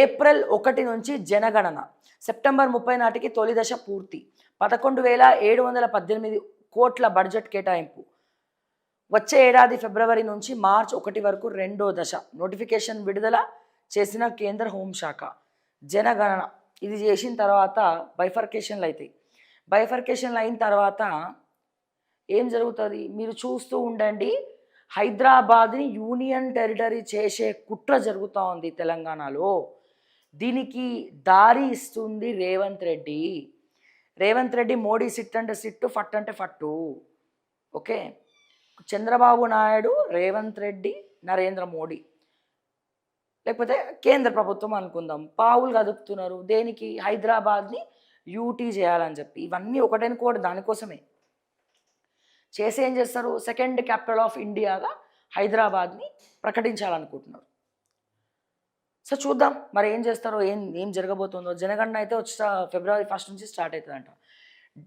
April 1 నుంచి జనగణన, September 30 నాటికి తొలి దశ పూర్తి, 11,718 కోట్ల బడ్జెట్ కేటాయింపు, వచ్చే ఏడాది ఫిబ్రవరి నుంచి మార్చ్ 1 వరకు రెండో దశ, నోటిఫికేషన్ విడుదల చేసిన కేంద్ర హోంశాఖ. జనగణన ఇది చేసిన తర్వాత బైఫర్కేషన్లు అవుతాయి. బైఫర్కేషన్లు అయిన తర్వాత ఏం జరుగుతుంది మీరు చూస్తూ ఉండండి. హైదరాబాద్ని యూనియన్ టెరిటరీ చేసే కుట్ర జరుగుతూ ఉంది తెలంగాణలో. దీనికి దారి ఇస్తుంది రేవంత్ రెడ్డి. రేవంత్ రెడ్డి మోడీ సిట్ అంటే సిట్టు, ఫట్ అంటే ఫట్టు. ఓకే, చంద్రబాబు నాయుడు, రేవంత్ రెడ్డి, నరేంద్ర మోడీ, లేకపోతే కేంద్ర ప్రభుత్వం అనుకుందాం, పావులు కదుపుతున్నారు. దేనికి? హైదరాబాద్ని యూటీ చేయాలని చెప్పి. ఇవన్నీ ఒకటనుకోటి దానికోసమే చేసి ఏం చేస్తారు, సెకండ్ క్యాపిటల్ ఆఫ్ ఇండియాగా హైదరాబాద్ని ప్రకటించాలనుకుంటున్నారు. సో చూద్దాం మరి ఏం చేస్తారో, ఏం జరగబోతుందో. జనగణన అయితే వచ్చే ఫిబ్రవరి 1 నుంచి స్టార్ట్ అవుతుందంట.